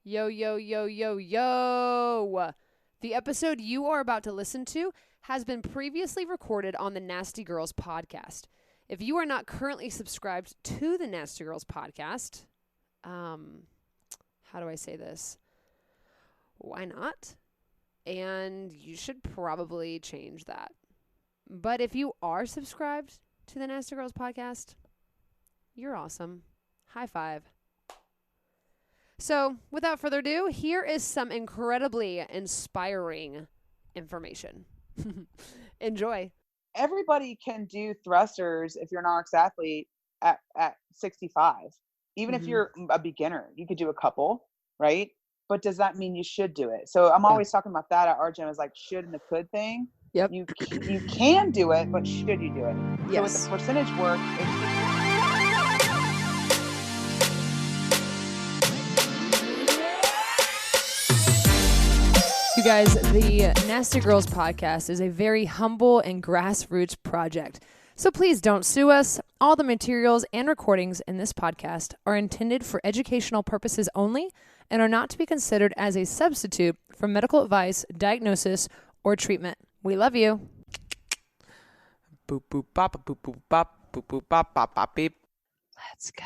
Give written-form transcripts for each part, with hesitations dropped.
Yo, yo, yo, yo, yo. The episode you are about to listen to has been previously recorded on the Nasty Girls podcast. If you are not currently subscribed to the Nasty Girls podcast, how do I say this? Why not? And you should probably change that. But if you are subscribed to the Nasty Girls podcast, you're awesome. High five. So, without further ado, here is some incredibly inspiring information. Enjoy. Everybody can do thrusters if you're an RX athlete at 65. Even if you're a beginner, you could do a couple, right? But does that mean you should do it? So I'm always talking about that at our gym as like should and the could thing. Yep. You can do it, but should you do it? Yes. So with the percentage work, You guys, the Nasty Girls podcast is a very humble and grassroots project. So please don't sue us. All the materials and recordings in this podcast are intended for educational purposes only and are not to be considered as a substitute for medical advice, diagnosis, or treatment. We love you. Boop boop bop boop boop bop boop boop bop bop bop beep. Let's go.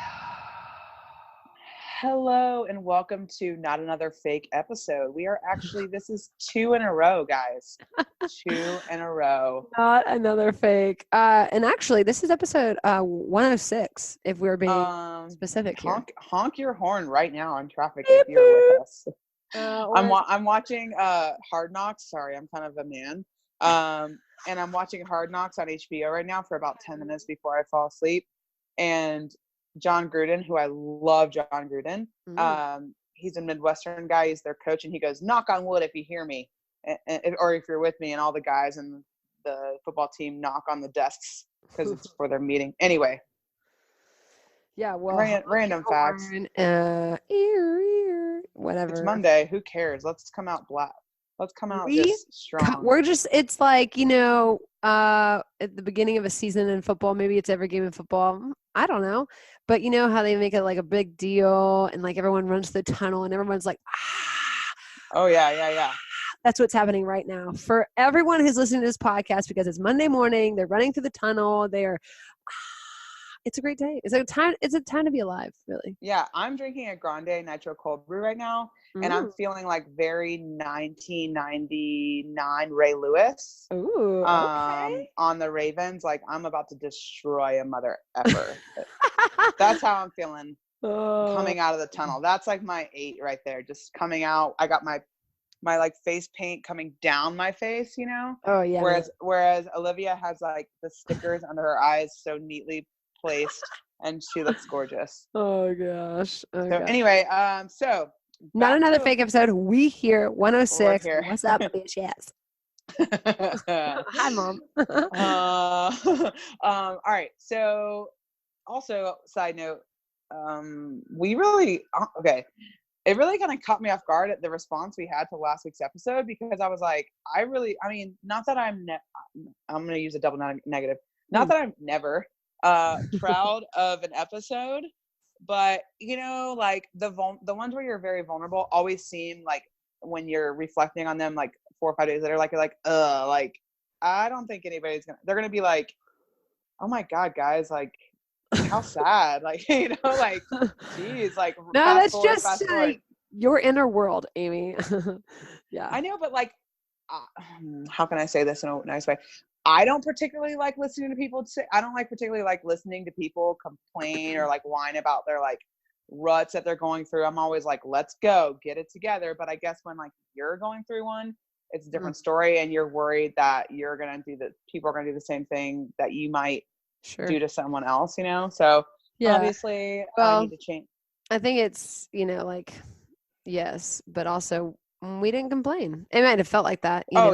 hello and welcome to Not Another Fake Episode. We are actually, this is 2 in a row, guys. 2 in a row. Not another fake. And actually, this is episode 106, if we're being specific here. Honk your horn right now in traffic if you're with us. I'm watching Hard Knocks. Sorry, I'm kind of a man. And I'm watching Hard Knocks on HBO right now for about 10 minutes before I fall asleep. And John Gruden, who I love, John Gruden. He's a Midwestern guy. He's their coach, and he goes, "Knock on wood if you hear me, or if you're with me." And all the guys in the football team knock on the desks because it's for their meeting. Anyway. Yeah, well, random facts. Whatever. It's Monday. Who cares? Let's come out black. Let's come out just strong. We're just, it's like, at the beginning of a season in football, maybe it's every game in football. I don't know. But you know how they make it like a big deal and like everyone runs to the tunnel and everyone's like, ah. Oh, yeah. That's what's happening right now. For everyone who's listening to this podcast, because it's Monday morning, they're running through the tunnel. It's a great day. It's a time to be alive, really. Yeah, I'm drinking a Grande Nitro Cold Brew right now, and I'm feeling like very 1999 Ray Lewis. Ooh, okay. On the Ravens, like I'm about to destroy a mother effer. That's how I'm feeling coming out of the tunnel. That's like my 8 right there, just coming out. I got my like face paint coming down my face, Oh yeah. Whereas Olivia has like the stickers under her eyes so neatly placed, and she looks gorgeous. Oh gosh. Anyway, so not another fake episode. We here 106. Here. What's up, bitch? Yes. Hi, Mom. All right. So, also, side note, we really okay. It really kind of caught me off guard at the response we had to last week's episode, because I was like, not that I'm going to use a double negative. Not that I'm never proud of an episode, but like the ones where you're very vulnerable always seem like, when you're reflecting on them like 4 or 5 days later, like you're like I don't think they're gonna be like, oh my god, guys, like how sad, like like geez, like no, that's just your inner world, Amy. Yeah, I know, but like how can I say this in a nice way? I don't particularly like listening to people complain or like whine about their like ruts that they're going through. I'm always like, let's go, get it together. But I guess when like you're going through one, it's a different story, and you're worried that people are going to do the same thing that you might do to someone else, So yeah, obviously, I need to change. I think it's, like, yes, but also we didn't complain. It might have felt like that. Yeah,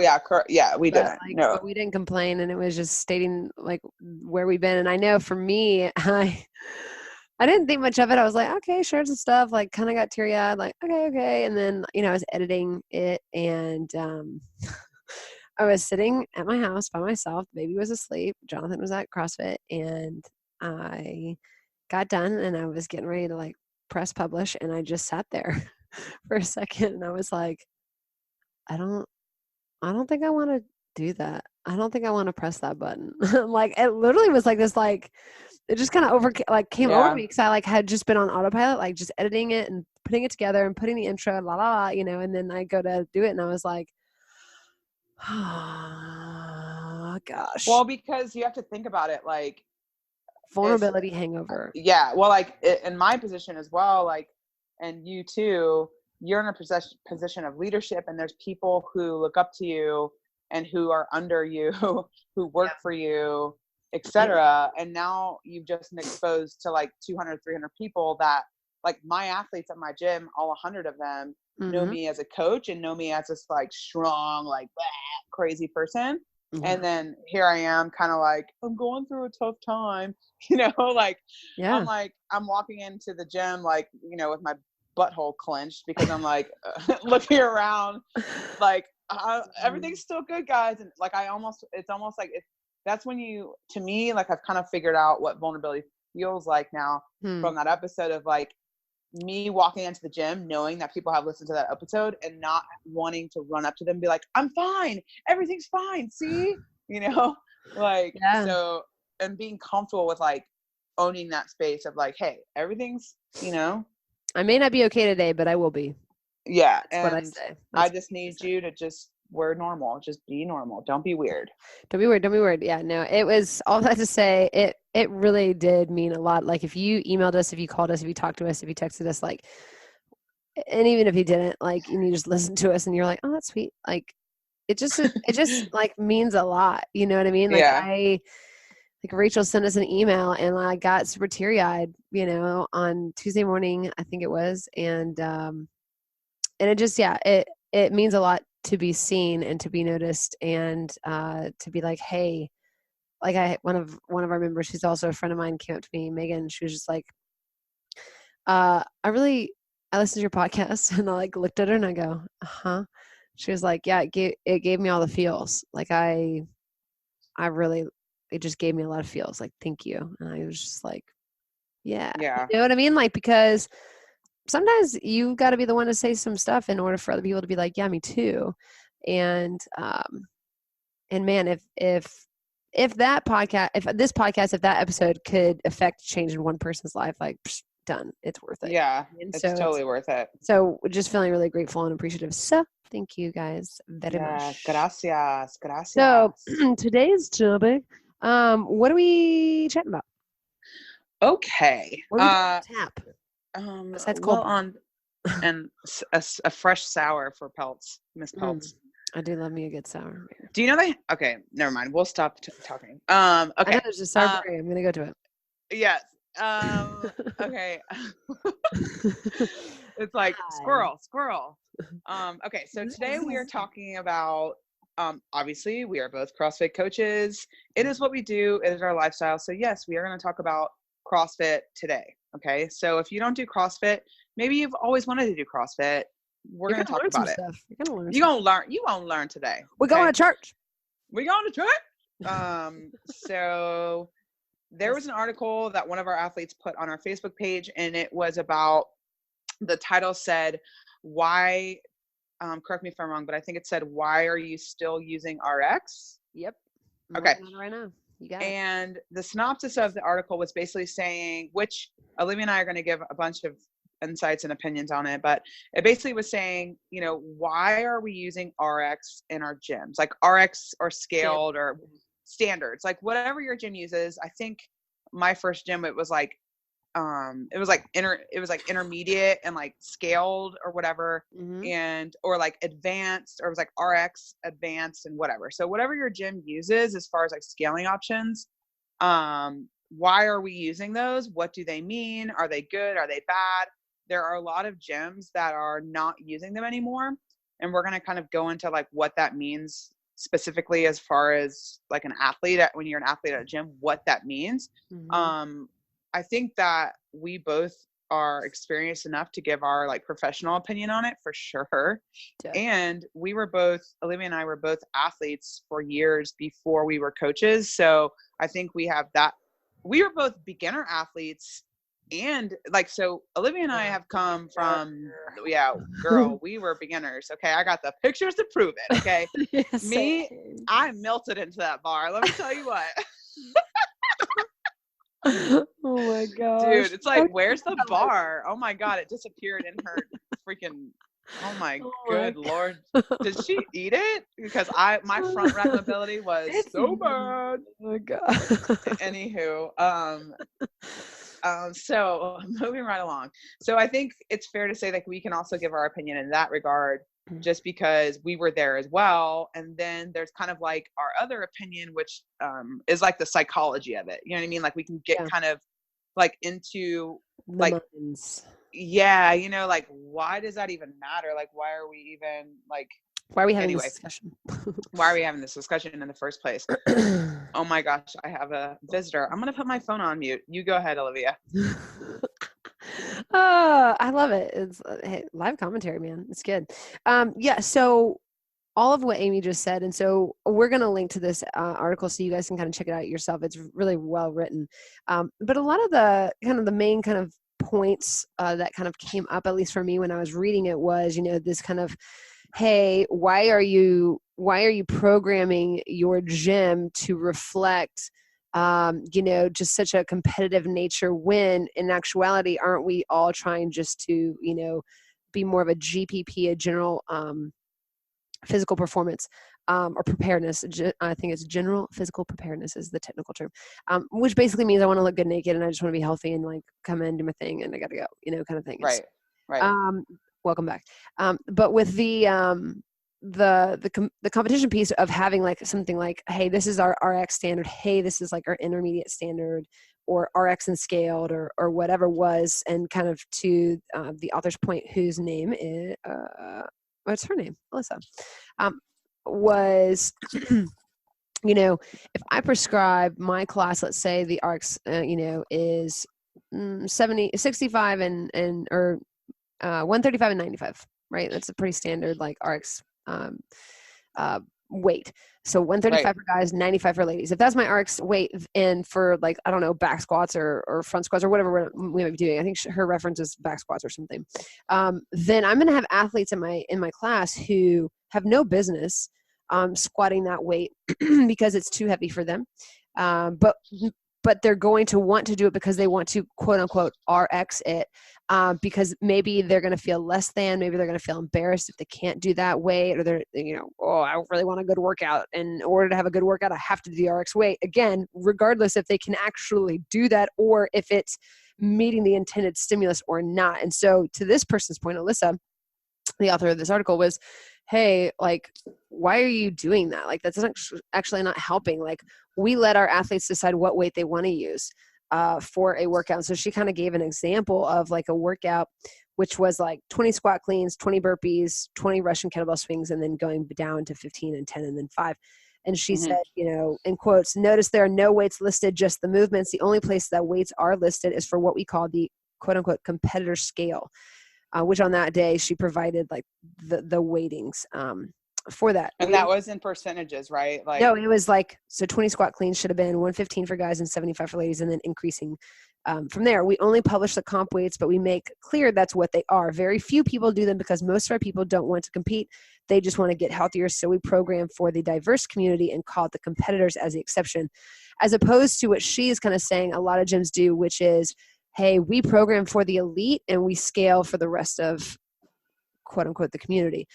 we didn't. But we didn't complain, and it was just stating like where we've been. And I know for me, I didn't think much of it. I was like, okay, shared some stuff, like kind of got teary-eyed, like, okay. And then, I was editing it, and I was sitting at my house by myself. The baby was asleep. Jonathan was at CrossFit, and I got done, and I was getting ready to like press publish, and I just sat there for a second, and I was like, I don't think I want to do that. I don't think I want to press that button. Like it literally was like this, like it just kind of came over Yeah. me because I like had just been on autopilot, like just editing it and putting it together and putting the intro, la la la, and then I go to do it, and I was like, oh gosh, Well, because you have to think about it, like vulnerability hangover. yeah. Well, like in my position as well, like, and you too, you're in a position of leadership, and there's people who look up to you and who are under you, who work for you, etc. And now you've just been exposed to like 200, 300 people that, like my athletes at my gym, all 100 of them know me as a coach and know me as this like strong, like crazy person. And then here I am kind of like, I'm going through a tough time, like, I'm walking into the gym, like, with my butthole clenched because I'm like looking around like everything's still good, guys. And like, it's almost like that's when to me, like I've kind of figured out what vulnerability feels like now from that episode of like me walking into the gym, knowing that people have listened to that episode and not wanting to run up to them and be like, I'm fine. Everything's fine. See, so, and being comfortable with like owning that space of like, hey, everything's, I may not be okay today, but I will be. Yeah. That's what I say. I just need you to just, we're normal. Just be normal. Don't be weird. Don't be weird. Yeah, no, it was all that to say. It really did mean a lot. Like if you emailed us, if you called us, if you talked to us, if you texted us, like, and even if you didn't, like, and you just listened to us and you're like, oh, that's sweet. Like it just like means a lot. You know what I mean? Like like Rachel sent us an email and I got super teary eyed, on Tuesday morning, I think it was. And it just, it means a lot to be seen and to be noticed and to be like, hey, like one of our members who's also a friend of mine came up to me, Megan. She was just like, I listened to your podcast, and I like looked at her and I go, She was like, yeah, it gave me all the feels. Like it just gave me a lot of feels. Like, thank you. And I was just like, yeah. You know what I mean? Like, because sometimes you got to be the one to say some stuff in order for other people to be like, yeah, me too. And man, if that podcast, if that episode could affect change in one person's life, like done, it's worth it. Yeah. It's totally worth it. So just feeling really grateful and appreciative. So thank you guys very much. Gracias. So today's topic, what are we chatting about? Okay. What are we tap? Besides cold and a fresh sour for Peltz, Miss Peltz. I do love me a good sour beer. Do you know okay, never mind. We'll stop talking. Okay. I know there's a sour beer. I'm gonna go to it. Yes. Okay. It's like squirrel. Okay, so today we are talking about obviously we are both CrossFit coaches. It is what we do, it is our lifestyle. So yes, we are going to talk about CrossFit today. Okay, so if you don't do CrossFit, maybe you've always wanted to do CrossFit, we're going to talk about it. You're going to learn. You won't learn today. We're going to church. So there was an article that one of our athletes put on our Facebook page, and it was about, the title said, why, correct me if I'm wrong, but I think it said, why are you still using RX? Yep. Okay. Right now. You got it. And the synopsis of the article was basically saying, which Olivia and I are going to give a bunch of insights and opinions on it, but it basically was saying, why are we using RX in our gyms? Like RX or scaled or standards, like whatever your gym uses. I think my first gym, it was like intermediate and like scaled or whatever, and or like advanced, or it was like RX advanced and whatever. So whatever your gym uses as far as like scaling options, why are we using those? What do they mean? Are they good? Are they bad? There are a lot of gyms that are not using them anymore, and we're going to kind of go into like what that means specifically as far as like an athlete, when you're an athlete at a gym, what that means. I think that we both are experienced enough to give our like professional opinion on it for sure. And Olivia and I were both athletes for years before we were coaches. So I think we have that. We were both beginner athletes and like, so Olivia and I have come from, yeah, girl, we were beginners. Okay. I got the pictures to prove it. Okay. Me, I melted into that bar. Let me tell you what. Oh my gosh. Dude, it's like, where's the bar? Oh my God. It disappeared in her freaking, oh my good Lord. Did she eat it? Because my front rack mobility was so bad. Oh my God. Anywho, so moving right along. So I think it's fair to say that we can also give our opinion in that regard, just because we were there as well. And then there's kind of like our other opinion, which is like the psychology of it. You know what I mean? Like we can get kind of like into The like, minds. yeah, you know, like why does that even matter? Like why are we even like, why are we having this discussion? Why are we having this discussion in the first place? Oh my gosh, I have a visitor. I'm going to put my phone on mute. You go ahead, Olivia. I love it. It's hey, live commentary, man. It's good. Yeah, so all of what Amy just said, and so we're going to link to this article so you guys can kind of check it out yourself. It's really well written. But a lot of the kind of the main kind of points that kind of came up, at least for me when I was reading it, was, you know, this kind of, hey, why are you programming your gym to reflect you know, just such a competitive nature, when in actuality aren't we all trying just to, you know, be more of a GPP, a general physical performance or preparedness. I think it's general physical preparedness is the technical term, which basically means I want to look good naked and I just want to be healthy and like come in, do my thing, and I got to go, you know, kind of thing. Right. Right. Welcome back. But with the competition piece of having like something like, hey, this is our RX standard. Hey, this is like our intermediate standard, or RX and scaled, or whatever was, and kind of to the author's point, whose name is what's her name? Alyssa. Was you know, if I prescribe my class, let's say the RX, you know, is 65 and or 135 and 95, right? That's a pretty standard like RX weight. So 135 for guys, 95 for ladies. If that's my RX weight, and for like, I don't know, back squats or front squats or whatever we might be doing, I think her reference is back squats or something. Then I'm going to have athletes in my class who have no business squatting that weight because it's too heavy for them. But they're going to want to do it because they want to quote unquote RX it, because maybe they're going to feel less than, maybe they're going to feel embarrassed if they can't do that weight, or they're, you know, oh, I really want a good workout. And in order to have a good workout, I have to do the RX weight. Again, regardless if they can actually do that or if it's meeting the intended stimulus or not. And so to this person's point, Alyssa, the author of this article, was, hey, like, why are you doing that? Like, that's actually not helping. Like, we let our athletes decide what weight they want to use for a workout. So she kind of gave an example of like a workout, which was like 20 squat cleans, 20 burpees, 20 Russian kettlebell swings, and then going down to 15 and 10 and then 5. And she said, you know, in quotes, notice there are no weights listed, just the movements. The only place that weights are listed is for what we call the quote unquote competitor scale. Which on that day she provided like the weightings for that. And that was in percentages, right? Like, no, it was like, so 20 squat cleans should have been 115 for guys and 75 for ladies, and then increasing from there. We only publish the comp weights, but we make clear that's what they are. Very few people do them because most of our people don't want to compete. They just want to get healthier. So we program for the diverse community and call it the competitors as the exception, as opposed to what she is kind of saying a lot of gyms do, which is, hey, we program for the elite and we scale for the rest of quote unquote the community.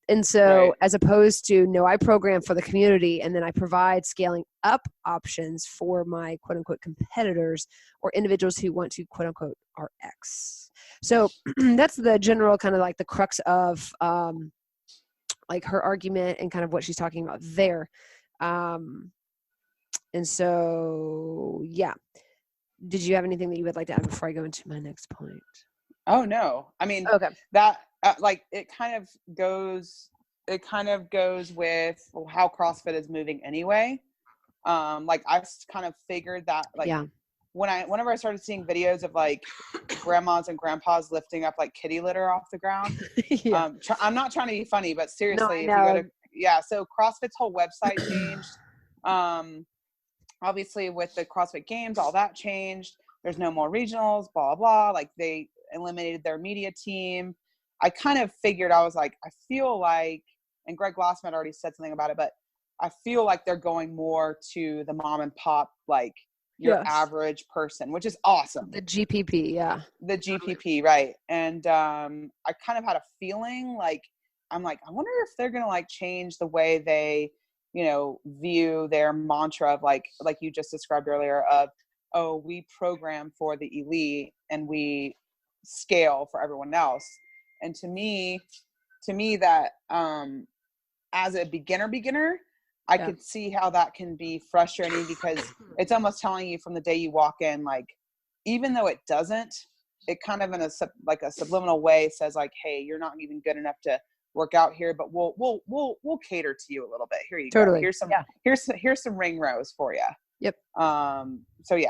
And so as opposed to, no, I program for the community and then I provide scaling up options for my quote unquote competitors or individuals who want to quote unquote RX. So that's the general kind of like the crux of like her argument and kind of what she's talking about there. And so, yeah. Did you have anything that you would like to add before I go into my next point? Oh no. I mean, that like it kind of goes with how CrossFit is moving anyway. Like I kind of figured that like whenever I started seeing videos of like grandmas and grandpas lifting up like kitty litter off the ground. I'm not trying to be funny, but seriously, if you go to, so CrossFit's whole website changed. Obviously with the CrossFit Games, all that changed. there's no more regionals, blah, blah, like they eliminated their media team. I kind of figured, I was like, I feel like, and Greg Glassman had already said something about it, but I feel like they're going more to the mom and pop, like your average person, which is awesome. The GPP. Yeah. The GPP. Right. And, I kind of had a feeling like, I'm like, I wonder if they're going to like change the way they, you know, view their mantra of like you just described earlier of, oh, we program for the elite and we scale for everyone else. And to me that, as a beginner, I could see how that can be frustrating, because it's almost telling you from the day you walk in, like, even though it doesn't, it kind of in a subliminal way says like, hey, you're not even good enough to work out here, but we'll cater to you a little bit. Here you go. Here's some ring rows for you. Yep. So yeah.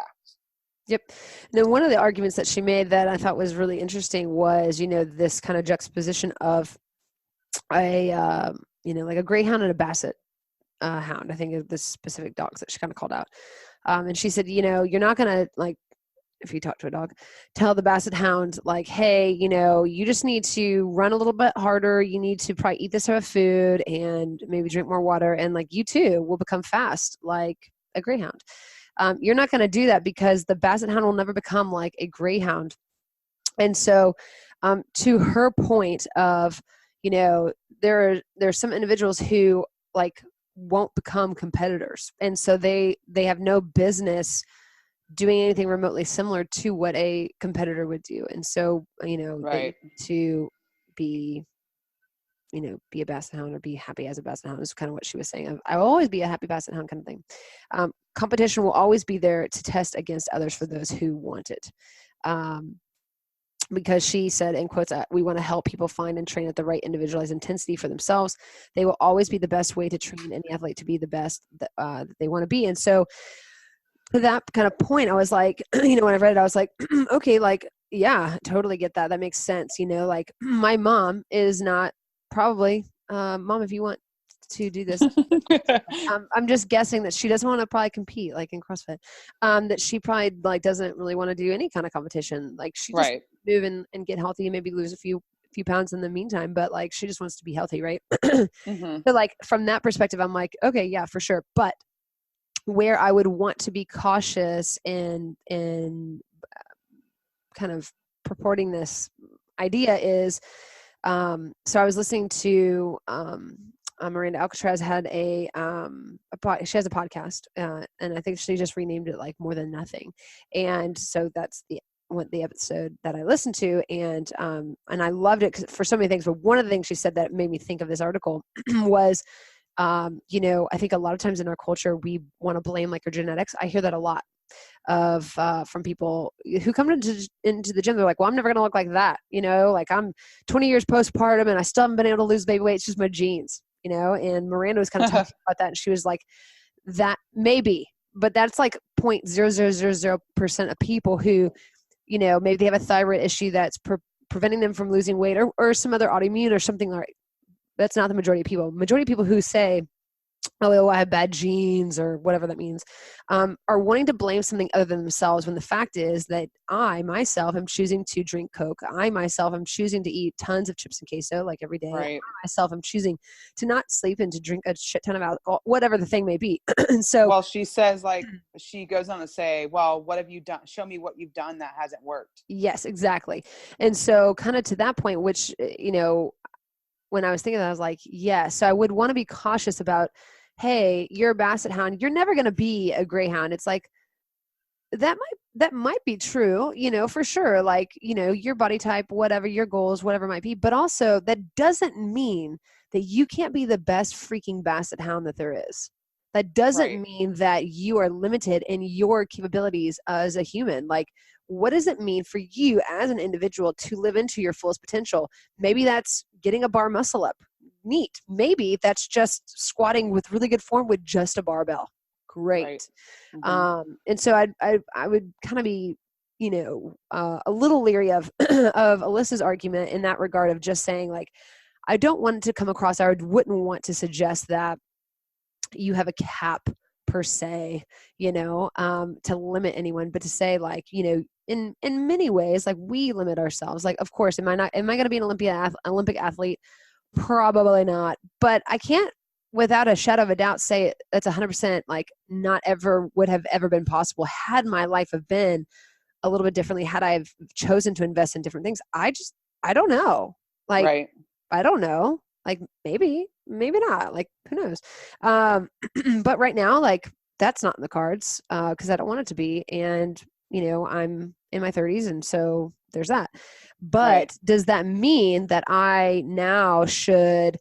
Yep. Now, one of the arguments that she made that I thought was really interesting was, you know, this kind of juxtaposition of a, you know, like a greyhound and a basset hound. I think of the specific dogs that she kind of called out. And she said, you know, you're not going to, like, if you talk to a dog, tell the basset hound, like, hey, you know, you just need to run a little bit harder. You need to probably eat this type of food and maybe drink more water. And like, you too will become fast like a greyhound. You're not going to do that, because the basset hound will never become like a greyhound. And so to her point of, you know, there's some individuals who like won't become competitors. And so they have no business doing anything remotely similar to what a competitor would do. And so, you know, to be, you know, be a basset hound or be happy as a basset hound is kind of what she was saying. I will always be a happy basset hound kind of thing. Competition will always be there to test against others for those who want it. Because she said, in quotes, we want to help people find and train at the right individualized intensity for themselves. They will always be the best way to train any athlete to be the best that they want to be. And so to that kind of point, I was like, you know, when I read it, I was like, okay, like, yeah, totally get that. That makes sense. You know, like my mom is not probably, mom, if you want to do this, I'm just guessing that she doesn't want to probably compete like in CrossFit, that she probably like doesn't really want to do any kind of competition. Like she just move and get healthy and maybe lose a few pounds in the meantime, but like she just wants to be healthy. Right. So like from that perspective, I'm like, okay, yeah, for sure. But where I would want to be cautious in kind of purporting this idea is, so I was listening to Miranda Alcatraz had she has a podcast, and I think she just renamed it like More Than Nothing, and so that's the episode that I listened to, and I loved it for so many things. But one of the things she said that made me think of this article was, you know, I think a lot of times in our culture we want to blame like our genetics. I hear that a lot from people who come into the gym. They're like, well, I'm never going to look like that. You know, like I'm 20 years postpartum and I still haven't been able to lose baby weight. It's just my genes, you know? And Miranda was kind of talking about that. And she was like, that maybe, but that's like 0.0000% of people who, you know, maybe they have a thyroid issue that's preventing them from losing weight or some other autoimmune or something like. That's not the majority of people. Majority of people who say, oh, I have bad genes or whatever that means, are wanting to blame something other than themselves, when the fact is that I myself am choosing to drink Coke. I myself am choosing to eat tons of chips and queso like every day. I myself am choosing to not sleep and to drink a shit ton of alcohol, whatever the thing may be. And so, well, she says, like, she goes on to say, well, what have you done? Show me what you've done that hasn't worked. Yes, exactly. And so kind of to that point, which, you know, when I was thinking that, I was like, yeah, so I would want to be cautious about, hey, you're a basset hound. You're never going to be a greyhound. It's like, that might be true, you know, for sure. Like, you know, your body type, whatever your goals, whatever it might be. But also that doesn't mean that you can't be the best freaking basset hound that there is. That doesn't mean that you are limited in your capabilities as a human. Like, what does it mean for you as an individual to live into your fullest potential? Maybe that's getting a bar muscle up. Neat. Maybe that's just squatting with really good form with just a barbell. Great. And so I would kind of be, you know, a little leery of Alyssa's argument in that regard of just saying, like, I don't want it to come across, I wouldn't want to suggest that you have a cap per se, to limit anyone, but to say like, in many ways, like we limit ourselves. Like, of course, am I going to be an Olympic athlete? Probably not. But I can't, without a shadow of a doubt, say that's 100% like not ever would have ever been possible had my life have been a little bit differently, had I have chosen to invest in different things. I don't know. Like, Right. I don't know. Like maybe not. Like who knows? But right now, like that's not in the cards because I don't want it to be. And I'm in my 30s, and so there's that. But Right. does that mean that I now should,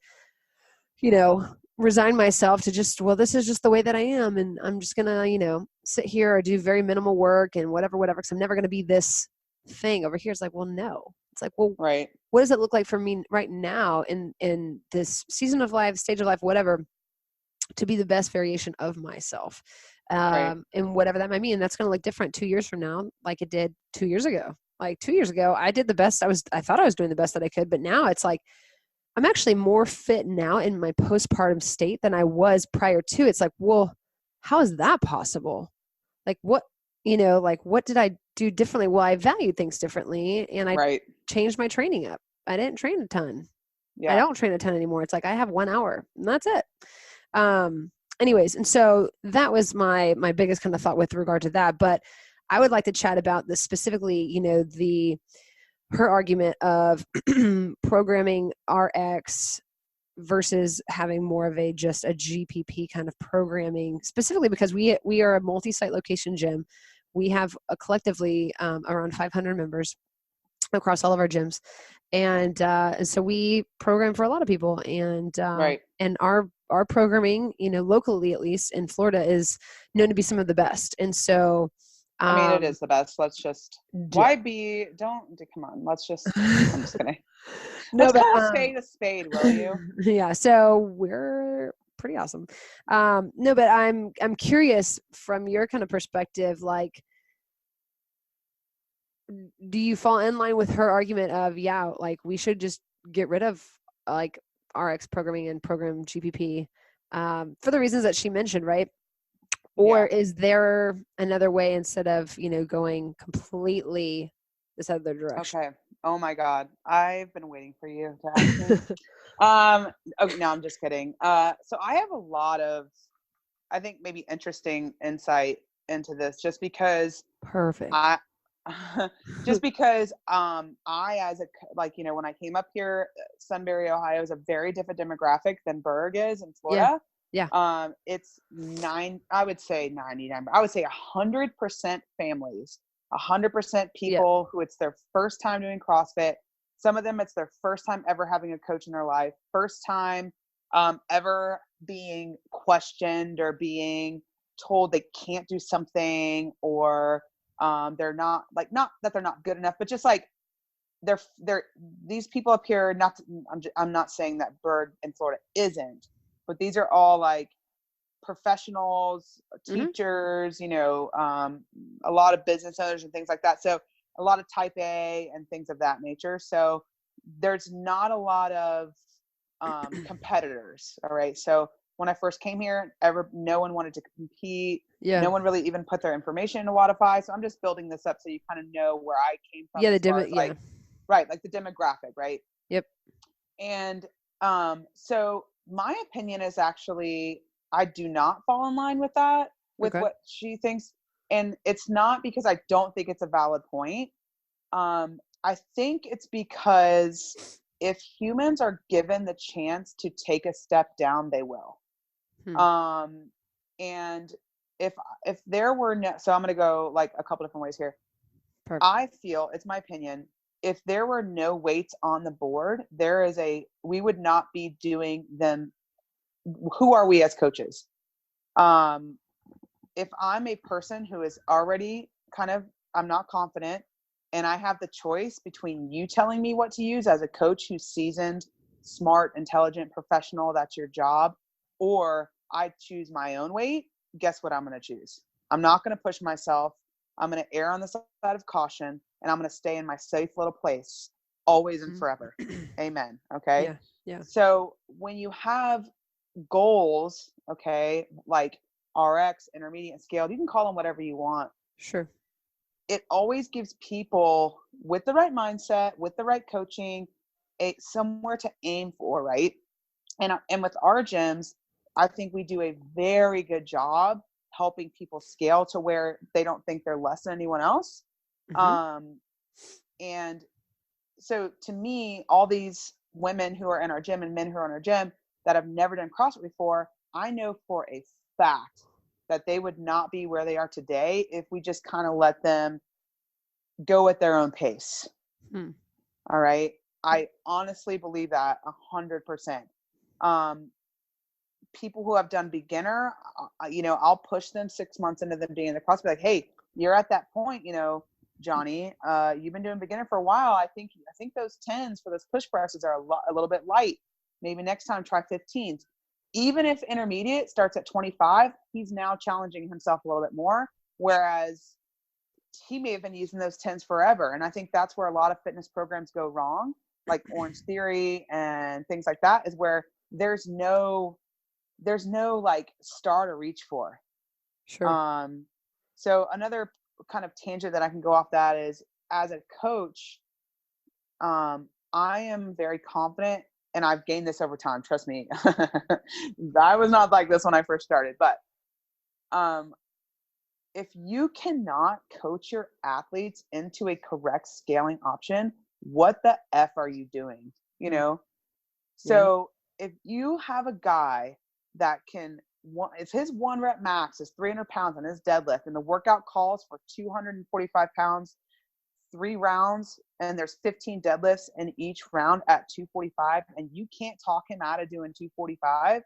resign myself to just, well, this is just the way that I am, and I'm just gonna, sit here or do very minimal work and whatever, because I'm never gonna be this thing over here? It's like, well, no. It's like, well, Right. what does it look like for me right now in this season of life, stage of life, whatever, to be the best variation of myself, Right. and whatever that might mean. And that's going to look different 2 years from now, like it did 2 years ago. Like 2 years ago, I did the best. I thought I was doing the best that I could, but now it's like, I'm actually more fit now in my postpartum state than I was prior to. It's like, well, how is that possible? Like what, like what did I do differently? Well, I valued things differently, and I Right. changed my training up. I didn't train a ton. I Yeah. don't train a ton anymore. It's like I have 1 hour and that's it. Anyways, and so that was my biggest kind of thought with regard to that. But I would like to chat about this specifically, her argument of programming RX versus having more of just a GPP kind of programming, specifically because we are a multi-site location gym. We have collectively around 500 members across all of our gyms, and so we program for a lot of people, and Right. and our programming, locally, at least in Florida, is known to be some of the best. And so I mean, it is the best. Let's just yeah. come on. Let's just, I'm just kidding. No, Let's but call a spade, will you? yeah, so we're pretty awesome. No, but I'm curious from your kind of perspective, like, do you fall in line with her argument of, yeah, like we should just get rid of like RX programming and program GPP for the reasons that she mentioned, right? Or Yeah. is there another way instead of, going completely this other direction? Okay. Oh my God. I've been waiting for you to ask me. Okay, no, I'm just kidding. So I have a lot of, I think maybe interesting insight into this just because Perfect. I, I, as a, like, when I came up here, Sunbury, Ohio is a very different demographic than Burg is in Florida. Yeah. It's I would say 99, I would say 100% families, 100% people who it's their first time doing CrossFit. Some of them, it's their first time ever having a coach in their life, first time ever being questioned or being told they can't do something, or they're not that they're not good enough, but just like they're these people up here. I'm not saying that Burg in Florida isn't, but these are all like professionals, teachers, a lot of business owners and things like that. So a lot of type A and things of that nature. So there's not a lot of competitors. All right. So when I first came here, no one wanted to compete. Yeah. No one really even put their information into Wodify. So I'm just building this up so you kind of know where I came from. Yeah. Right. Like the demographic, right? Yep. And so my opinion is actually, I do not fall in line with that, with Okay. what she thinks. And it's not because I don't think it's a valid point. I think it's because if humans are given the chance to take a step down, they will. And if there were no, so I'm going to go like a couple different ways here. Perfect. I feel, it's my opinion, if there were no weights on the board, we would not be doing them. Who are we as coaches? If I'm a person who is already I'm not confident, and I have the choice between you telling me what to use as a coach who's seasoned, smart, intelligent, professional, that's your job, or I choose my own weight, guess what I'm going to choose? I'm not going to push myself. I'm going to err on the side of caution, and I'm going to stay in my safe little place always and forever. Amen. Okay. Yeah. So when you have goals, okay, like RX, intermediate, and scaled. You can call them whatever you want. Sure. It always gives people with the right mindset, with the right coaching, somewhere to aim for, right? And with our gyms, I think we do a very good job helping people scale to where they don't think they're less than anyone else. And so to me, all these women who are in our gym and men who are in our gym that have never done CrossFit before, I know for a fact that they would not be where they are today if we just kind of let them go at their own pace. All right. I honestly believe that 100%. People who have done beginner, I'll push them 6 months into them being in the CrossFit, like, hey, you're at that point, Johnny, you've been doing beginner for a while. I think those 10s for those push presses are a little bit light. Maybe next time try 15s. Even if intermediate starts at 25, he's now challenging himself a little bit more. Whereas he may have been using those 10s forever. And I think that's where a lot of fitness programs go wrong, like Orange Theory and things like that, is where there's no like star to reach for. Sure. So another kind of tangent that I can go off that is, as a coach, I am very confident, and I've gained this over time. Trust me. I was not like this when I first started, but if you cannot coach your athletes into a correct scaling option, what the F are you doing? So if you have a guy that if his 1 rep max is 300 pounds on his deadlift and the workout calls for 245 pounds, 3 rounds, and there's 15 deadlifts in each round at 245, and you can't talk him out of doing 245,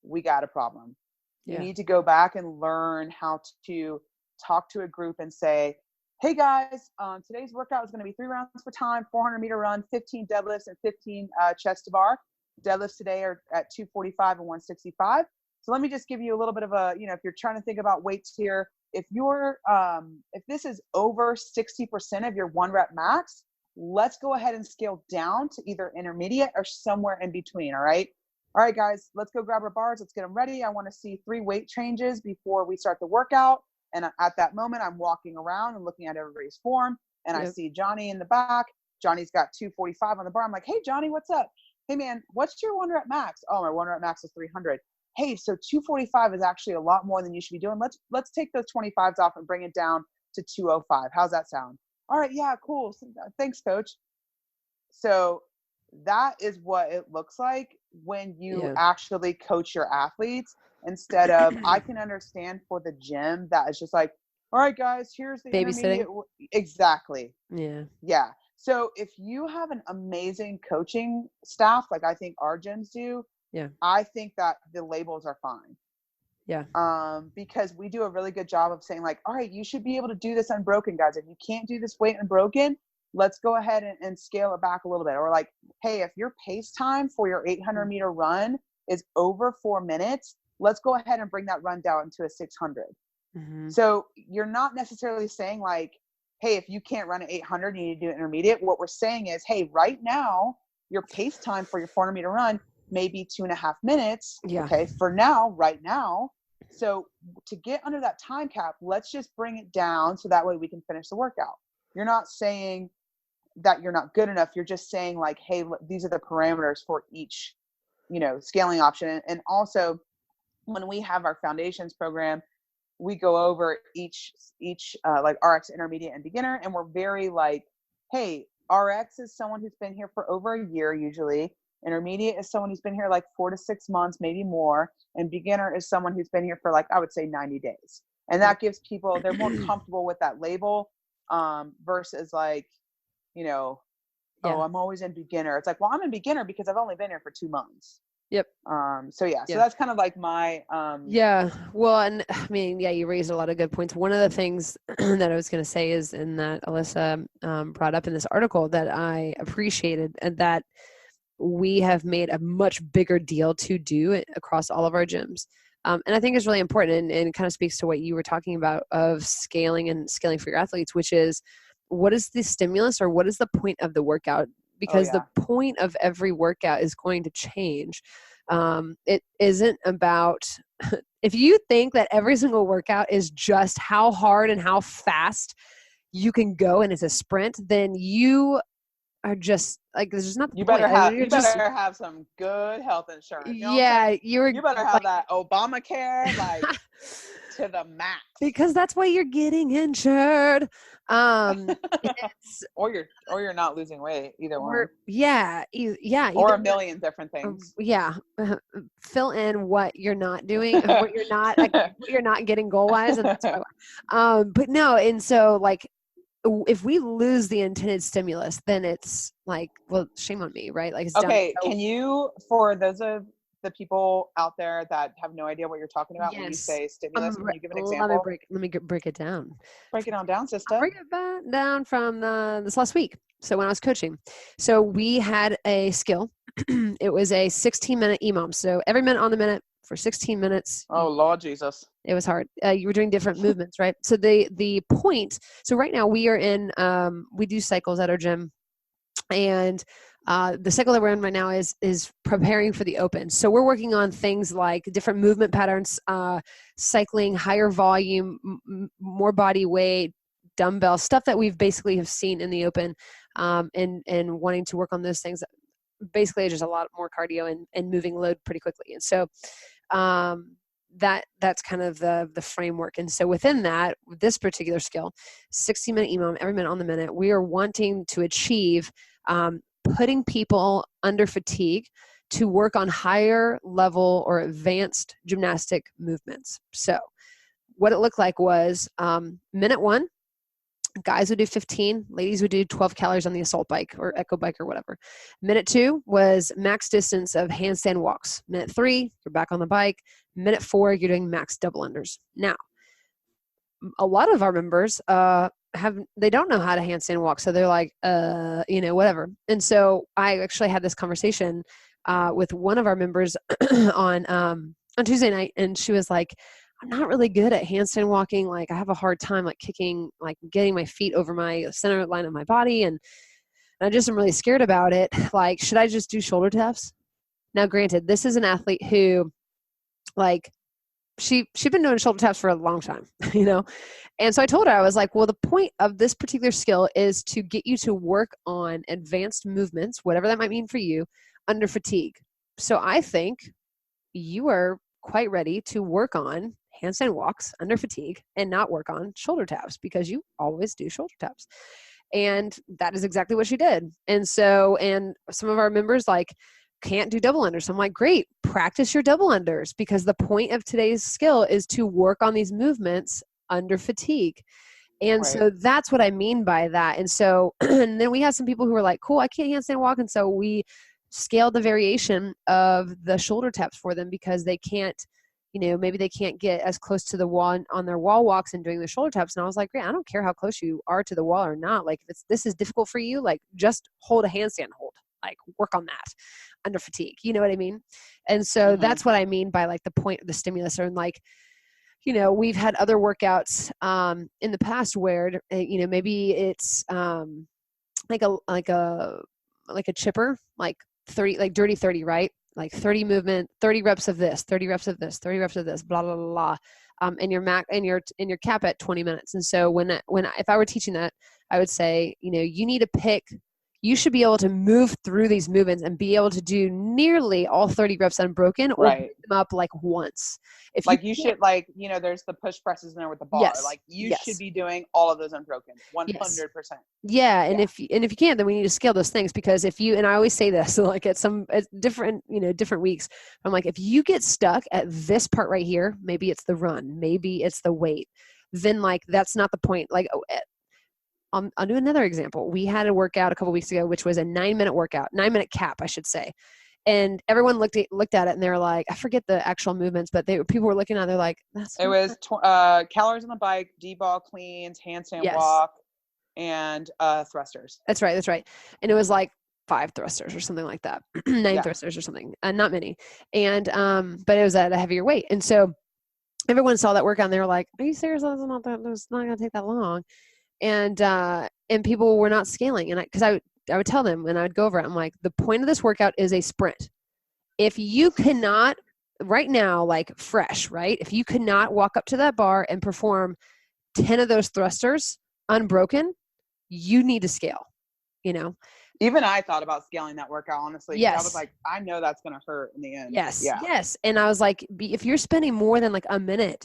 we got a problem. You need to go back and learn how to talk to a group and say, hey guys, today's workout is going to be 3 rounds for time, 400-meter run, 15 deadlifts, and 15 chest to bar. Deadlifts today are at 245 and 165. So let me just give you a little bit of a, if you're trying to think about weights here, if this is over 60% of your 1 rep max, let's go ahead and scale down to either intermediate or somewhere in between. All right, guys, let's go grab our bars. Let's get them ready. I want to see 3 weight changes before we start the workout. And at that moment, I'm walking around and looking at everybody's form. And I see Johnny in the back. Johnny's got 245 on the bar. I'm like, hey, Johnny, what's up? Hey, man, what's your 1 rep max? Oh, my 1 rep max is 300. Hey, so 245 is actually a lot more than you should be doing. Let's take those 25s off and bring it down to 205. How's that sound? All right, yeah, cool. Thanks, coach. So that is what it looks like when you actually coach your athletes, instead of, I can understand for the gym that is just like, all right, guys, here's the intermediate. Exactly. Yeah. So if you have an amazing coaching staff, like I think our gyms do, I think that the labels are fine. Because we do a really good job of saying, like, all right, you should be able to do this unbroken, guys. If you can't do this weight unbroken, let's go ahead and scale it back a little bit. Or like, hey, if your pace time for your 800-meter run is over 4 minutes, let's go ahead and bring that run down to a 600. So you're not necessarily saying like, hey, if you can't run an 800, you need to do intermediate. What we're saying is, hey, right now, your pace time for your 400-meter run may be 2.5 minutes. Okay, for now, right now. So to get under that time cap, let's just bring it down so that way we can finish the workout. You're not saying that you're not good enough. You're just saying like, hey, these are the parameters for each, scaling option. And also, when we have our foundations program, we go over each like RX, intermediate, and beginner, and we're very like, hey, RX is someone who's been here for over a year usually. Intermediate is someone who's been here like 4 to 6 months, maybe more, and beginner is someone who's been here for like, I would say 90 days. And that gives people, they're more comfortable with that label versus like, oh, I'm always in beginner. It's like, well, I'm in beginner because I've only been here for 2 months. So that's kind of like my well, and I mean, you raised a lot of good points. One of the things that I was going to say is, and that Alyssa brought up in this article that I appreciated, and that we have made a much bigger deal to do across all of our gyms. And I think is really important, and kind of speaks to what you were talking about of scaling for your athletes, which is, what is the stimulus, or what is the point of the workout? Because the point of every workout is going to change. It isn't about If you think that every single workout is just how hard and how fast you can go and it's a sprint, then you are just like, there's just not the You point. better have You're you better have some good health insurance. You know what I'm yeah, saying? you're You better have like, that Obamacare like to the max. because that's why you're getting insured. It's, or you're not losing weight, either one. yeah, yeah, Or either a million different things. yeah, fill in what you're not doing, what you're not like, what you're not getting goal wise, and that's why. But no, and so like, if we lose the intended stimulus, then it's like, well, shame on me, right? Like, it's Okay, down. can you, for those of the people out there that have no idea what you're talking about when you Yes. say stimulus, can you give an Let example? me break it down. Break it on down, sister. Break it down from this last week. So when I was coaching, so we had a skill. It was a 16-minute EMOM. So every minute on the minute for 16 minutes. Oh, Lord Jesus. It was hard. You were doing different movements, right? So the point. So right now we are in. We do cycles at our gym, and the cycle that we're in right now is preparing for the open. So we're working on things like different movement patterns, cycling, higher volume, more body weight, dumbbell stuff that we've basically have seen in the open, and wanting to work on those things. Basically, just a lot more cardio and moving load pretty quickly. And so that's kind of the framework. And so within that, this particular skill, 60-minute EMOM every minute on the minute, we are wanting to achieve putting people under fatigue to work on higher level or advanced gymnastic movements. So what it looked like was minute 1, guys would do 15, ladies would do 12 calories on the assault bike or echo bike or whatever. Minute 2 was max distance of handstand walks. Minute 3, you're back on the bike. Minute 4, you're doing max double unders. Now, a lot of our members they don't know how to handstand walk, so they're like, whatever. And so I actually had this conversation with one of our members on Tuesday night, and she was like, I'm not really good at handstand walking. Like, I have a hard time like kicking, like getting my feet over my center line of my body, and I just am really scared about it. Like, should I just do shoulder taps? Now, granted, this is an athlete who, like, she'd been doing shoulder taps for a long time, And so I told her, I was like, well, the point of this particular skill is to get you to work on advanced movements, whatever that might mean for you, under fatigue. So I think you are quite ready to work on handstand walks under fatigue and not work on shoulder taps, because you always do shoulder taps. And that is exactly what she did. And so, and some of our members like can't do double unders. So I'm like, great, practice your double unders, because the point of today's skill is to work on these movements under fatigue. And Right. so that's what I mean by that. And so, and then we had some people who were like, cool, I can't handstand walk. And so we scaled the variation of the shoulder taps for them, because they can't, maybe they can't get as close to the wall on their wall walks and doing the shoulder taps. And I was like, great, I don't care how close you are to the wall or not. Like, if this is difficult for you, like, just hold a handstand hold, like work on that under fatigue. You know what I mean? And so that's what I mean by like the point of the stimulus. Or like, we've had other workouts in the past where, maybe it's like a chipper, like 30, like dirty 30, right? Like 30 movement, 30 reps of this, 30 reps of this, 30 reps of this, blah, blah, blah, blah. And your cap at 20 minutes. And so if I were teaching that, I would say, you need to pick, you should be able to move through these movements and be able to do nearly all 30 reps unbroken, or Right. pick them up like once. If like you should, like, there's the push presses in there with the bar. Yes. Like you Yes. should be doing all of those unbroken, 100%. Yeah, and if you can't, then we need to scale those things, because if you, and I always say this, so like at different different weeks, I'm like, if you get stuck at this part right here, maybe it's the run, maybe it's the weight, then like that's not the point. Like, I'll do another example. We had a workout a couple weeks ago, which was a 9-minute workout, 9-minute cap, I should say. And everyone looked at it and they were like, I forget the actual movements, but people were looking at it, they're like, it was calories on the bike, D-ball cleans, handstand walk, and thrusters. That's right. And it was like 5 thrusters or something like that, 9 thrusters or something, not many. And but it was at a heavier weight. And so everyone saw that workout and they were like, are you serious? It's not going to take that long. And people were not scaling. And because I would tell them, and I would go over it, I'm like, the point of this workout is a sprint. If you cannot right now, like fresh, right? If you could not walk up to that bar and perform 10 of those thrusters unbroken, you need to scale, you know? Even I thought about scaling that workout, honestly, because I was Yes. like, I know that's going to hurt in the end. Yes. Yeah. Yes. And I was like, if you're spending more than like a minute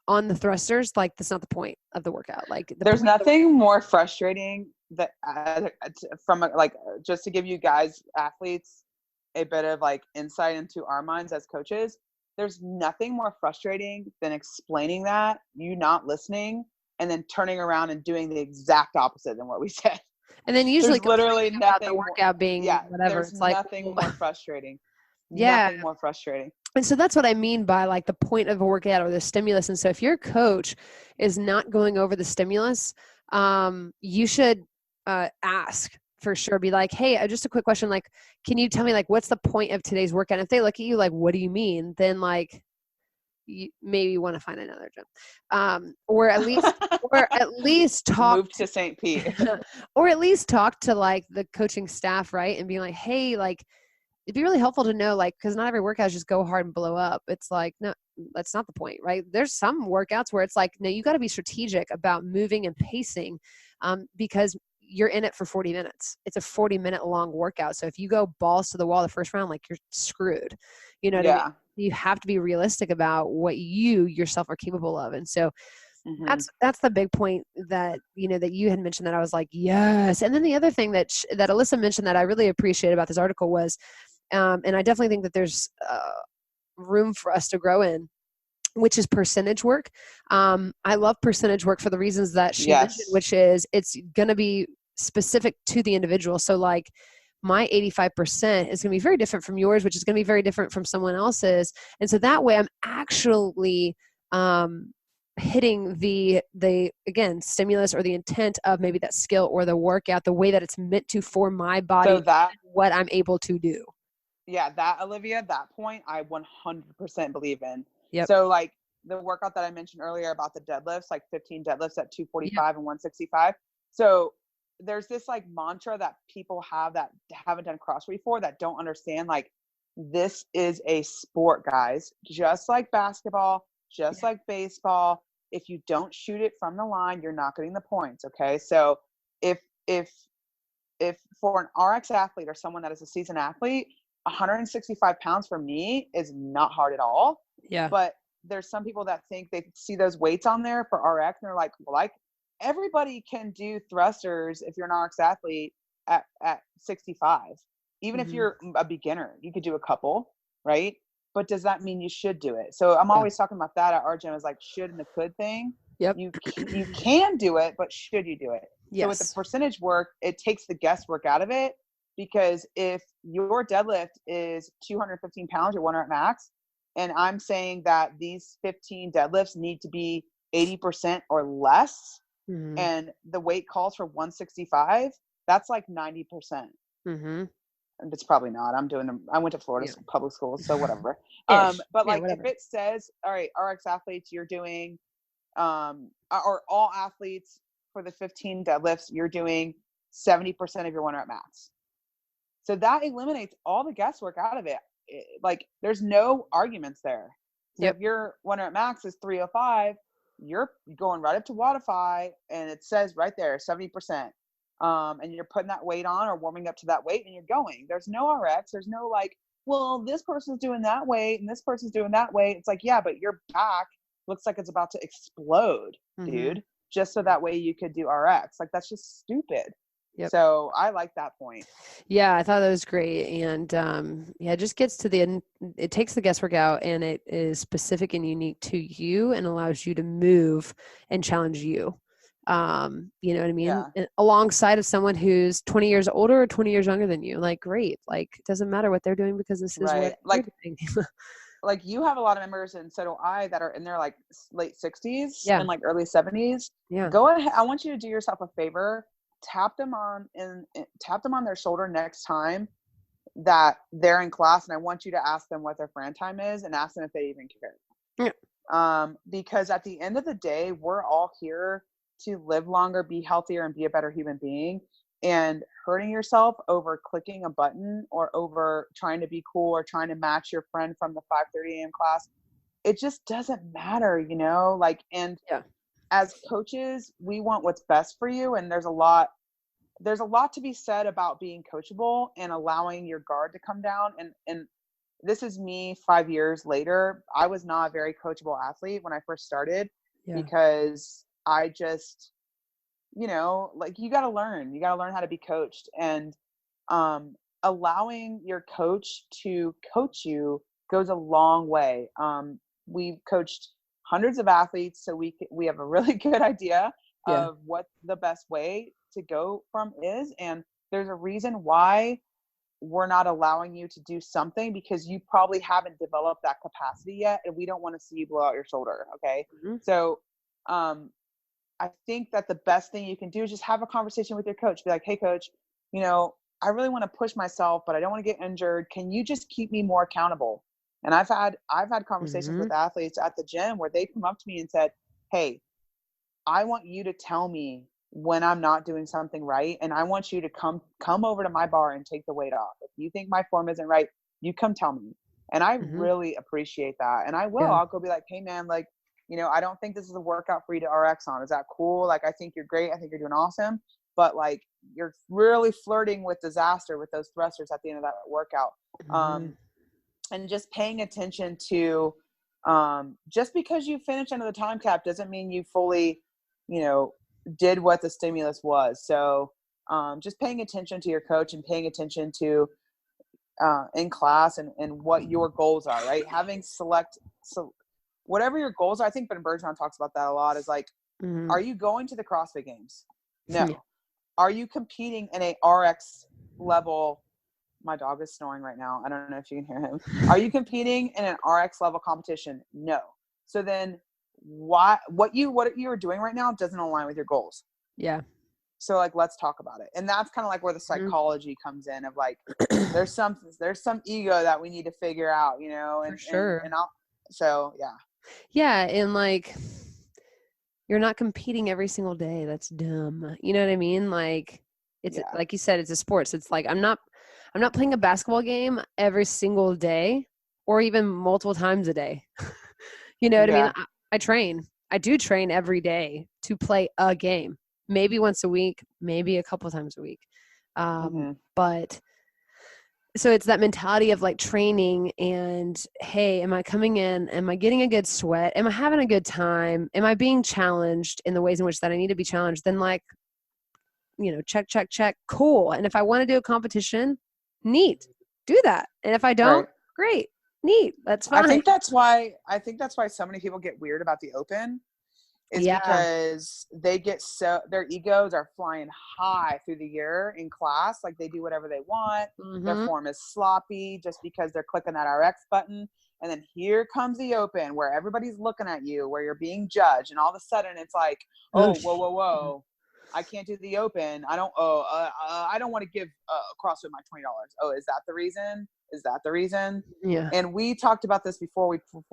on the thrusters, like that's not the point of the workout. Like There's nothing more frustrating that just to give you guys, athletes, a bit of like insight into our minds as coaches. There's nothing more frustrating than explaining that, you not listening, and then turning around and doing the exact opposite than what we said. And then usually there's literally nothing the workout being whatever. There's It's like nothing more frustrating. Yeah. Nothing more frustrating. And so that's what I mean by like the point of a workout or the stimulus. And so if your coach is not going over the stimulus, you should ask for sure. Be like, hey, just a quick question. Like, can you tell me like what's the point of today's workout? And if they look at you like, what do you mean? Then like you maybe want to find another gym, or at least talk Move to St. Pete, or at least talk to like the coaching staff, right? And be like, hey, like it'd be really helpful to know, like, because not every workout is just go hard and blow up. It's like, no, that's not the point, right? There's some workouts where it's like, no, you got to be strategic about moving and pacing, because you're in it for 40 minutes. It's a 40-minute long workout. So if you go balls to the wall the first round, like you're screwed. You know what I mean? You have to be realistic about what you yourself are capable of. And so that's the big point that, that you had mentioned that I was like, yes. And then the other thing that Alyssa mentioned that I really appreciate about this article was, and I definitely think that there's room for us to grow in, which is percentage work. I love percentage work for the reasons that she mentioned, which is it's going to be specific to the individual. So like my 85% is going to be very different from yours, which is going to be very different from someone else's. And so that way I'm actually hitting the again, stimulus or the intent of maybe that skill or the workout, the way that it's meant to for my body, so that what I'm able to do. Yeah, that, Olivia, that point I 100% believe in. Yep. So like the workout that I mentioned earlier about the deadlifts, like 15 deadlifts at 245 and 165. So there's this like mantra that people have that haven't done CrossFit before that don't understand, like, this is a sport, guys, just like basketball, just like baseball. If you don't shoot it from the line, you're not getting the points. Okay. So if for an RX athlete or someone that is a seasoned athlete, 165 pounds for me is not hard at all. Yeah. But there's some people that think they see those weights on there for RX and they're like, well, like everybody can do thrusters if you're an RX athlete at 65. Even if you're a beginner, you could do a couple, right? But does that mean you should do it? So I'm always talking about that at our gym, is like should and the could thing. Yep. You can do it, but should you do it? Yes. So with the percentage work, it takes the guesswork out of it, because if your deadlift is 215 pounds, your 1 rep max, and I'm saying that these 15 deadlifts need to be 80% or less, and the weight calls for 165, that's like 90%. And it's probably not. I went to Florida public school, so whatever. But like if it says, all right, RX athletes, you're doing, or all athletes for the 15 deadlifts, you're doing 70% of your 1 rep max. So that eliminates all the guesswork out of it. Like there's no arguments there. So if your 1 rep max is 305, you're going right up to Wodify and it says right there 70%. And you're putting that weight on or warming up to that weight and you're going. There's no RX. There's no like, well, this person's doing that weight and this person's doing that weight. It's like, yeah, but your back looks like it's about to explode, dude. Just so that way you could do RX. Like that's just stupid. Yep. So I like that point. Yeah, I thought that was great. And it just gets to it takes the guesswork out and it is specific and unique to you and allows you to move and challenge you. You know what I mean? Yeah. And alongside of someone who's 20 years older or 20 years younger than you. Like, great. Like, it doesn't matter what they're doing because this is what like, doing. Like you have a lot of members, and so do I, that are in their like late 60s and like early 70s. Yeah. Go ahead. I want you to do yourself a favor. Tap them on their shoulder next time that they're in class, and I want you to ask them what their Fran time is and ask them if they even care. Yeah. Because at the end of the day, we're all here to live longer, be healthier, and be a better human being. and hurting yourself over clicking a button or over trying to be cool or trying to match your friend from the 5:30 a.m. class, it just doesn't matter, like, and Yeah. as coaches, we want what's best for you. And there's a lot to be said about being coachable and allowing your guard to come down. And this is me 5 years later. I was not a very coachable athlete when I first started because I just, like, you got to learn how to be coached, and allowing your coach to coach you goes a long way. We've coached hundreds of athletes, so we have a really good idea of what the best way to go from is. And there's a reason why we're not allowing you to do something, because you probably haven't developed that capacity yet, and we don't want to see you blow out your shoulder. Okay. Mm-hmm. So I think that the best thing you can do is just have a conversation with your coach. Be like, hey coach, I really want to push myself, but I don't want to get injured. Can you just keep me more accountable? And I've had conversations with athletes at the gym where they come up to me and said, hey, I want you to tell me when I'm not doing something right. And I want you to come over to my bar and take the weight off. If you think my form isn't right, you come tell me. And I really appreciate that. And I'll go be like, hey man, like, I don't think this is a workout for you to RX on. Is that cool? Like, I think you're great. I think you're doing awesome. But like, you're really flirting with disaster with those thrusters at the end of that workout. And just paying attention to, just because you finished under the time cap doesn't mean you fully, did what the stimulus was. So just paying attention to your coach and paying attention to in class and what your goals are, right? Whatever your goals are. I think Ben Bergeron talks about that a lot, is like, are you going to the CrossFit Games? No. Yeah. Are you competing in a RX level? My dog is snoring right now. I don't know if you can hear him. Are you competing in an RX level competition? No. So then what you are doing right now doesn't align with your goals. Yeah. So like, let's talk about it. And that's kind of like where the psychology comes in of like, there's some ego that we need to figure out, and, For sure. Yeah. And like, you're not competing every single day. That's dumb. You know what I mean? Like, it's like you said, it's a sport. So it's like, I'm not playing a basketball game every single day or even multiple times a day. You know what I mean? I train. I do train every day to play a game, maybe once a week, maybe a couple times a week. But so it's that mentality of like training and, hey, am I coming in? Am I getting a good sweat? Am I having a good time? Am I being challenged in the ways in which that I need to be challenged? Then like, check. Cool. And if I want to do a competition, neat, do that. And if I don't, great, neat, that's fine. I think that's why so many people get weird about the open, is because they get their egos are flying high through the year in class. Like, they do whatever they want. Their form is sloppy just because they're clicking that RX button. And then here comes the open, where everybody's looking at you, where you're being judged. And all of a sudden it's like, whoa. I can't do the open. I don't want to give CrossFit my $20. Oh, is that the reason? Yeah. And we talked about this before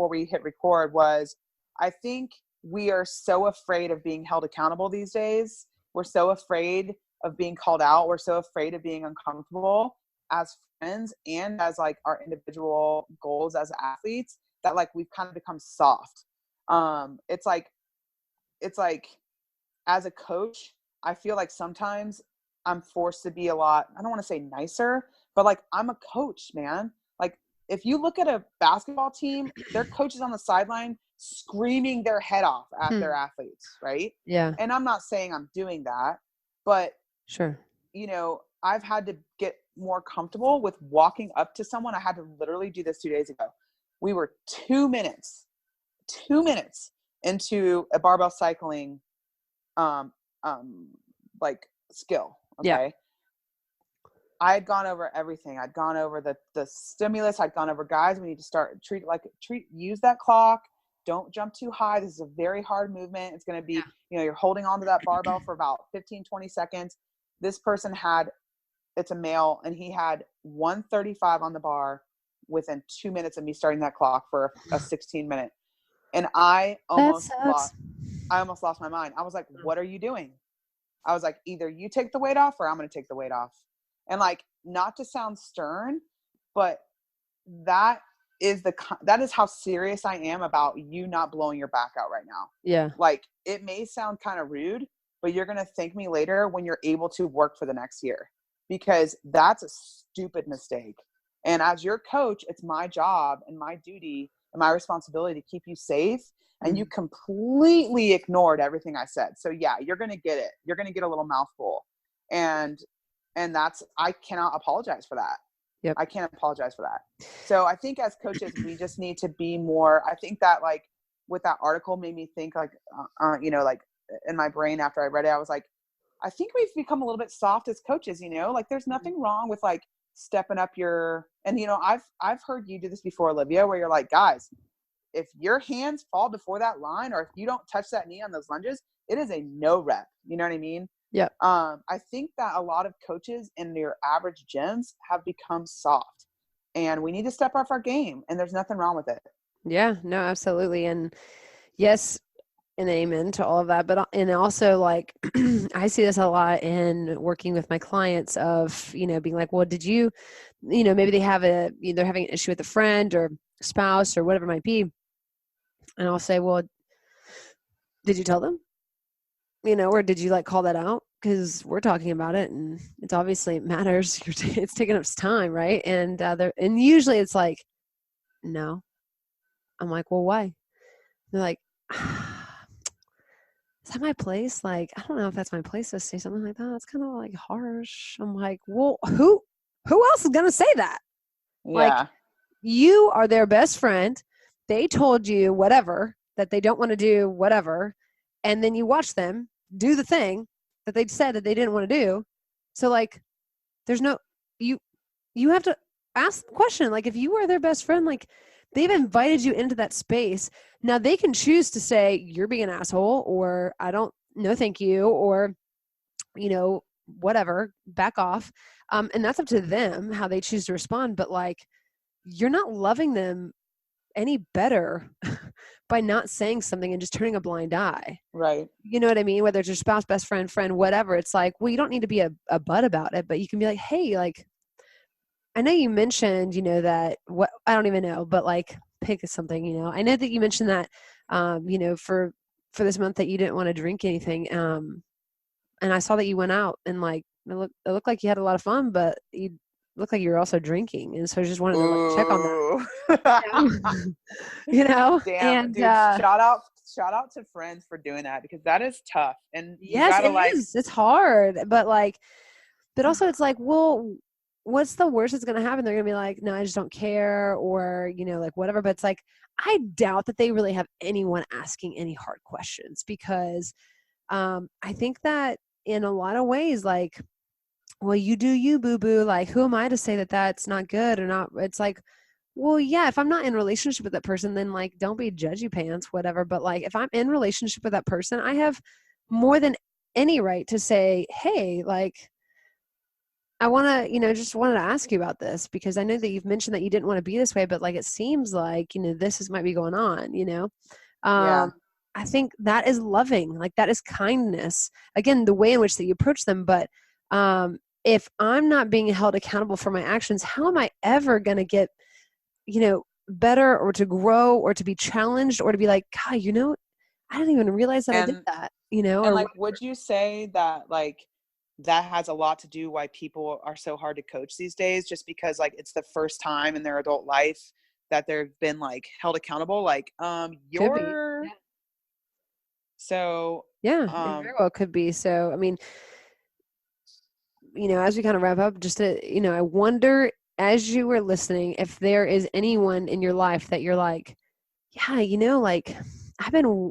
we hit record. Was, I think we are so afraid of being held accountable these days. We're so afraid of being called out. We're so afraid of being uncomfortable as friends and as like our individual goals as athletes, that like we've kind of become soft. It's like as a coach, I feel like sometimes I'm forced to be a lot, I don't want to say nicer, but like, I'm a coach, man. Like, if you look at a basketball team, their coach is on the sideline screaming their head off at their athletes, right? Yeah. And I'm not saying I'm doing that, but sure, I've had to get more comfortable with walking up to someone. I had to literally do this 2 days ago. We were 2 minutes into a barbell cycling like skill. Okay. Yeah. I had gone over everything. I'd gone over the stimulus. I'd gone over, guys, we need to use that clock. Don't jump too high. This is a very hard movement. It's going to be, you're holding onto that barbell for about 15, 20 seconds. This person it's a male, and he had 135 on the bar within 2 minutes of me starting that clock for a 16-minute. And I almost lost my mind. I was like, what are you doing? I was like, either you take the weight off or I'm going to take the weight off. And like, not to sound stern, but that is how serious I am about you not blowing your back out right now. Yeah. Like, it may sound kind of rude, but you're going to thank me later when you're able to work for the next year, because that's a stupid mistake. And as your coach, it's my job and my duty and my responsibility to keep you safe. And you completely ignored everything I said. So yeah, you're going to get it. You're going to get a little mouthful. And that's, I cannot apologize for that. Yep. I can't apologize for that. So I think as coaches, we just need to be more, I think that like with that article made me think like, you know, like in my brain after I read it, I was like, I think we've become a little bit soft as coaches, you know, like there's nothing wrong with like stepping up and you know, I've heard you do this before, Olivia, where you're like, guys, if your hands fall before that line, or if you don't touch that knee on those lunges, it is a no rep. You know what I mean? Yeah. I think that a lot of coaches in their average gyms have become soft, and we need to step up our game, and there's nothing wrong with it. Yeah, no, absolutely. And yes, and amen to all of that. But, and also like, I see this a lot in working with my clients of, you know, being like, well, did you know, maybe they're having an issue with a friend or spouse or whatever it might be. And I'll say, well, did you tell them? You know, or did you like call that out? Because we're talking about it, and it's obviously it matters. It's taking up time, right? And and usually it's like, no. I'm like, well, why? They're like, is that my place? Like, I don't know if that's my place to say something like that. That's kind of like harsh. I'm like, well, who else is gonna say that? Yeah. Like, you are their best friend. They told you whatever, that they don't want to do whatever. And then you watch them do the thing that they said that they didn't want to do. So like, there's no, you have to ask the question. Like, if you are their best friend, like they've invited you into that space. Now they can choose to say, you're being an asshole, or I don't, no, thank you. Or, you know, whatever, back off. And that's up to them, how they choose to respond. But like, you're not loving them any better by not saying something and just turning a blind eye. Right. You know what I mean? Whether it's your spouse, best friend, whatever. It's like, well, you don't need to be a butt about it, but you can be like, hey, like, I know you mentioned, you know, that what, I don't even know, but like pick something, you know, I know that you mentioned that, you know, for this month that you didn't want to drink anything. And I saw that you went out and like, it looked like you had a lot of fun, but you looked like you were also drinking. And so I just wanted to like check on that. You know? Damn, and, dude, shout out to friends for doing that, because that is tough. And you yes, gotta, it like, is. It's hard, but like, but also it's like, well, what's the worst that's going to happen? They're going to be like, no, I just don't care, or, you know, like whatever. But it's like, I doubt that they really have anyone asking any hard questions, because I think that in a lot of ways, like, well, you do you, boo-boo. Like, who am I to say that that's not good or not? It's like, well, yeah, if I'm not in relationship with that person, then like, don't be judgy pants, whatever. But like, if I'm in relationship with that person, I have more than any right to say, hey, like, I want to, you know, just wanted to ask you about this, because I know that you've mentioned that you didn't want to be this way, but like, it seems like, you know, might be going on, you know? Yeah. I think that is loving, like that is kindness. Again, the way in which that you approach them. But if I'm not being held accountable for my actions, how am I ever going to get, you know, better, or to grow, or to be challenged, or to be like, God, you know, I didn't even realize that I did that, you know? And or like, would you say that like that has a lot to do why people are so hard to coach these days, just because like it's the first time in their adult life that they've been like held accountable? Like, you're yeah. so Yeah, it very well could be. So, I mean, you know, as we kind of wrap up, just to, you know, I wonder, as you were listening, if there is anyone in your life that you're like, yeah, you know, like I've been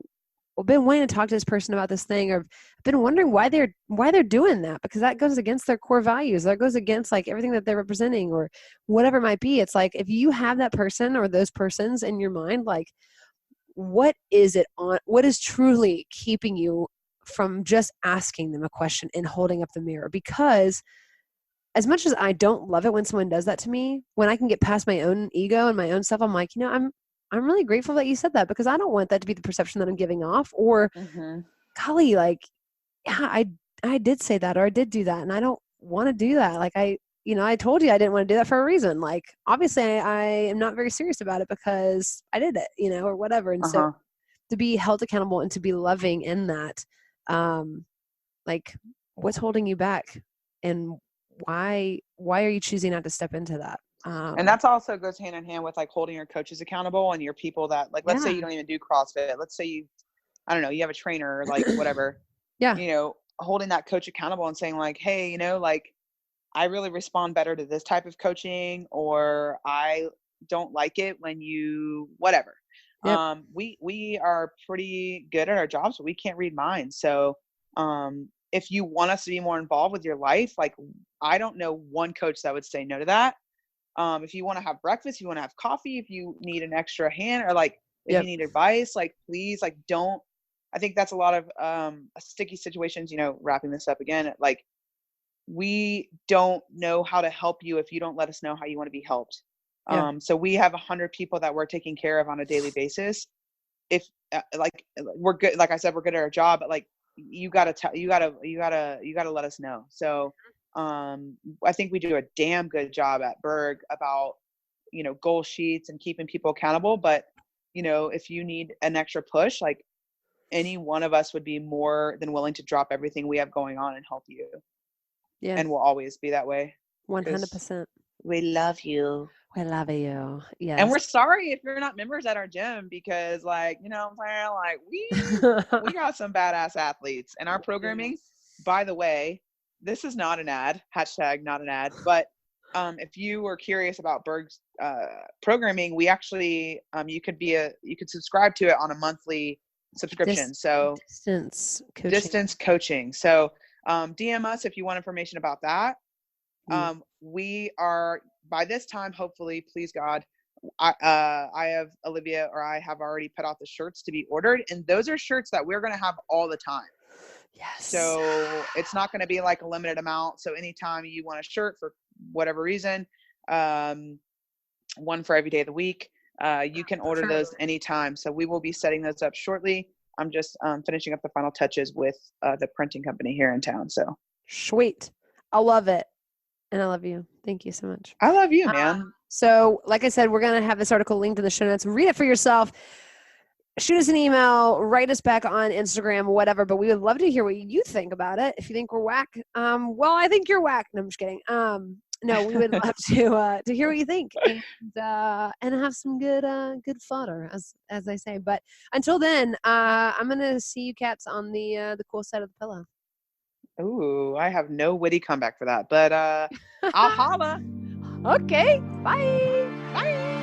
wanting to talk to this person about this thing, or I've been wondering why they're doing that, because that goes against their core values. That goes against like everything that they're representing, or whatever it might be. It's like, if you have that person or those persons in your mind, like, what is truly keeping you from just asking them a question and holding up the mirror? Because as much as I don't love it when someone does that to me, when I can get past my own ego and my own stuff, I'm like, you know, I'm really grateful that you said that, because I don't want that to be the perception that I'm giving off. Or golly, like, yeah, I did say that, or I did do that, and I don't want to do that. Like I told you I didn't want to do that for a reason. Like obviously I am not very serious about it because I did it, or whatever. And so to be held accountable and to be loving in that, like what's holding you back, and why are you choosing not to step into that? And that's also goes hand in hand with like holding your coaches accountable and your people that like, let's say you don't even do CrossFit. Let's say you have a trainer or like whatever, holding that coach accountable and saying like, hey, like I really respond better to this type of coaching, or I don't like it when you, whatever. Yep. We are pretty good at our jobs, but we can't read minds. So, if you want us to be more involved with your life, like I don't know one coach that would say no to that. If you want to have breakfast, if you want to have coffee, if you need an extra hand, or like if you need advice, like please, like don't. I think that's a lot of sticky situations. Wrapping this up again, like we don't know how to help you if you don't let us know how you want to be helped. Yeah. So we have 100 people that we're taking care of on a daily basis. If like we're good, like I said, we're good at our job, but like you gotta let us know. So I think we do a damn good job at Burg about goal sheets and keeping people accountable. But if you need an extra push, like any one of us would be more than willing to drop everything we have going on and help you. Yeah. And we'll always be that way. 100%. We love you. We love you. Yes. And we're sorry if you're not members at our gym because like, what I'm saying? Like we got some badass athletes, and our programming, by the way, this is not an ad, # not an ad, but if you were curious about Burg's programming, we actually you could subscribe to it on a monthly subscription. So distance coaching. So DM us if you want information about that. We are, by this time, hopefully, please God, I have Olivia, or I have already put out the shirts to be ordered, and those are shirts that we're going to have all the time. Yes. So it's not going to be like a limited amount. So anytime you want a shirt for whatever reason, one for every day of the week, you can order those anytime. So we will be setting those up shortly. I'm just finishing up the final touches with the printing company here in town. So sweet. I love it. And I love you. Thank you so much. I love you, man. So like I said, we're going to have this article linked in the show notes. Read it for yourself. Shoot us an email, write us back on Instagram, whatever. But we would love to hear what you think about it. If you think we're whack, well, I think you're whack. No, I'm just kidding. No, we would love to hear what you think and have some good fodder, as I say. But until then, I'm gonna see you cats on the cool side of the pillow. Ooh, I have no witty comeback for that, but I'll holla. Okay, bye. Bye.